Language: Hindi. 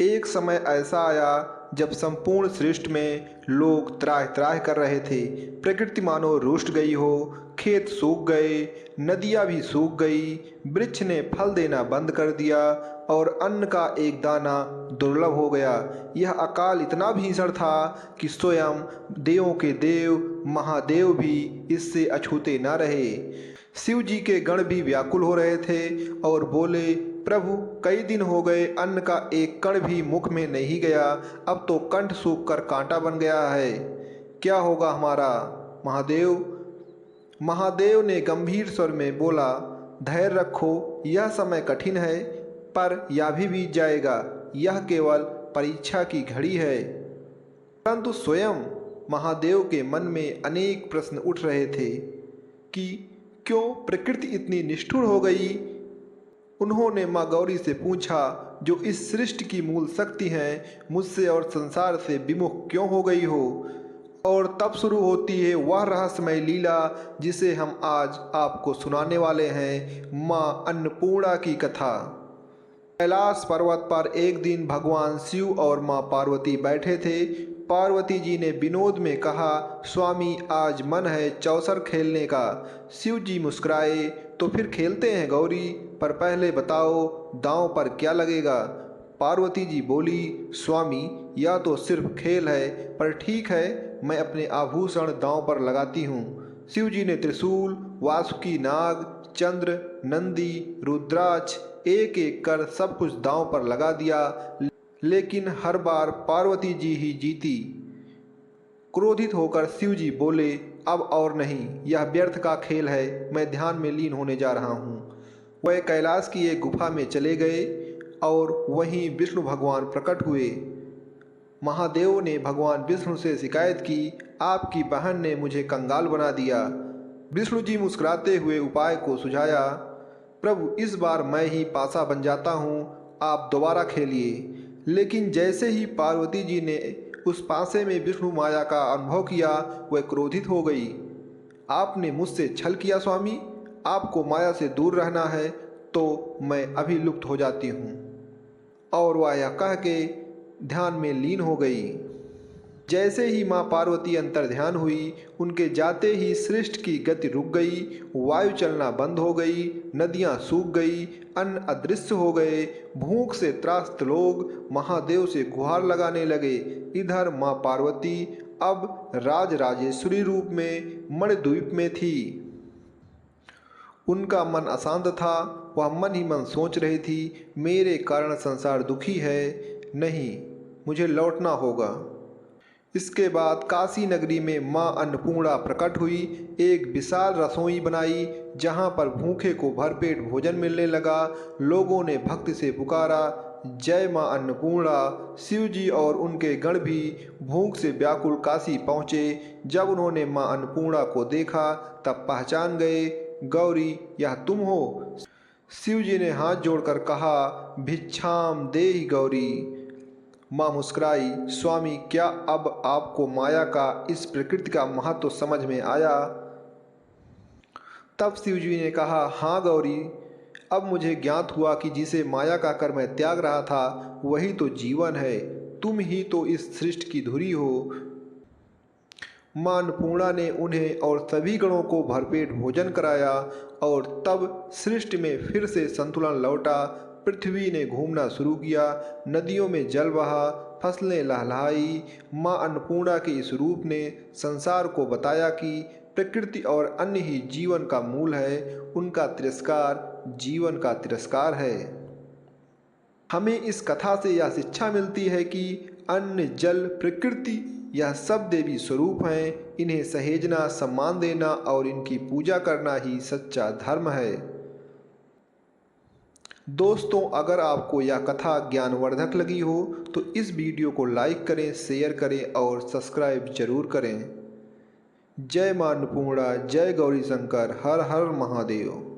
एक समय ऐसा आया जब संपूर्ण सृष्टि में लोग त्राह त्राह कर रहे थे। प्रकृति मानो रुष्ट गई हो, खेत सूख गए, नदियाँ भी सूख गई, वृक्ष ने फल देना बंद कर दिया और अन्न का एक दाना दुर्लभ हो गया। यह अकाल इतना भीषण था कि स्वयं देवों के देव महादेव भी इससे अछूते न रहे। शिव जी के गण भी व्याकुल हो रहे थे और बोले, प्रभु कई दिन हो गए अन्न का एक कण भी मुख में नहीं गया, अब तो कंठ सूख कर कांटा बन गया है, क्या होगा हमारा। महादेव ने गंभीर स्वर में बोला, धैर्य रखो, यह समय कठिन है पर यह भी बीत जाएगा, यह केवल परीक्षा की घड़ी है। परंतु स्वयं महादेव के मन में अनेक प्रश्न उठ रहे थे कि क्यों प्रकृति इतनी निष्ठुर हो गई। उन्होंने माँ गौरी से पूछा, जो इस सृष्टि की मूल शक्ति हैं, मुझसे और संसार से विमुख क्यों हो गई हो। और तब शुरू होती है वह रहस्यमय लीला जिसे हम आज आपको सुनाने वाले हैं, माँ अन्नपूर्णा की कथा। कैलाश पर्वत पर एक दिन भगवान शिव और माँ पार्वती बैठे थे। पार्वती जी ने विनोद में कहा, स्वामी आज मन है चौसर खेलने का। शिव जी मुस्कुराए, तो फिर खेलते हैं गौरी, पर पहले बताओ दांव पर क्या लगेगा। पार्वती जी बोली, स्वामी यह तो सिर्फ खेल है, पर ठीक है मैं अपने आभूषण दांव पर लगाती हूँ। शिव जी ने त्रिशूल, वासुकी नाग, चंद्र, नंदी, रुद्राक्ष एक एक कर सब कुछ दांव पर लगा दिया, लेकिन हर बार पार्वती जी ही जीती। क्रोधित होकर शिव जी बोले, अब और नहीं, यह व्यर्थ का खेल है, मैं ध्यान में लीन होने जा रहा हूँ। वह कैलाश की एक गुफा में चले गए और वहीं विष्णु भगवान प्रकट हुए। महादेव ने भगवान विष्णु से शिकायत की, आपकी बहन ने मुझे कंगाल बना दिया। विष्णु जी मुस्कुराते हुए उपाय को सुझाया, प्रभु इस बार मैं ही पासा बन जाता हूँ, आप दोबारा खेलिए। लेकिन जैसे ही पार्वती जी ने उस पासे में विष्णु माया का अनुभव किया, वह क्रोधित हो गई। आपने मुझसे छल किया स्वामी, आपको माया से दूर रहना है तो मैं अभी लुप्त हो जाती हूँ। और वह यह कह के ध्यान में लीन हो गई। जैसे ही माँ पार्वती अंतर ध्यान हुई, उनके जाते ही सृष्टि की गति रुक गई, वायु चलना बंद हो गई, नदियाँ सूख गई, अन्न अदृश्य हो गए। भूख से त्रस्त लोग महादेव से गुहार लगाने लगे। इधर माँ पार्वती अब राजराजेश्वरी रूप में मणिद्वीप में थी। उनका मन अशांत था, वह मन ही मन सोच रही थी, मेरे कारण संसार दुखी है, नहीं मुझे लौटना होगा। इसके बाद काशी नगरी में माँ अन्नपूर्णा प्रकट हुई। एक विशाल रसोई बनाई जहाँ पर भूखे को भरपेट भोजन मिलने लगा। लोगों ने भक्ति से पुकारा, जय माँ अन्नपूर्णा। शिव जी और उनके गण भी भूख से व्याकुल काशी पहुँचे। जब उन्होंने माँ अन्नपूर्णा को देखा तब पहचान गए, गौरी यह तुम हो। शिव जी ने हाथ जोड़कर कहा, भिक्षाम देहि गौरी। माँ मुस्कुराई, स्वामी क्या अब आपको माया का, इस प्रकृति का महत्व समझ में आया। तब शिव जी ने कहा, हाँ गौरी, अब मुझे ज्ञात हुआ कि जिसे माया का कर मैं त्याग रहा था वही तो जीवन है, तुम ही तो इस सृष्टि की धुरी हो। माँ अन्नपूर्णा ने उन्हें और सभी गणों को भरपेट भोजन कराया और तब सृष्टि में फिर से संतुलन लौटा। पृथ्वी ने घूमना शुरू किया, नदियों में जल बहा, फसलें लहलहाई। माँ अन्नपूर्णा के इस रूप ने संसार को बताया कि प्रकृति और अन्न ही जीवन का मूल है, उनका तिरस्कार जीवन का तिरस्कार है। हमें इस कथा से यह शिक्षा मिलती है कि अन्न, जल, प्रकृति यह सब देवी स्वरूप हैं, इन्हें सहेजना, सम्मान देना और इनकी पूजा करना ही सच्चा धर्म है। दोस्तों, अगर आपको यह कथा ज्ञानवर्धक लगी हो तो इस वीडियो को लाइक करें, शेयर करें और सब्सक्राइब जरूर करें। जय माँ अन्नपूर्णा, जय गौरी शंकर, हर हर महादेव।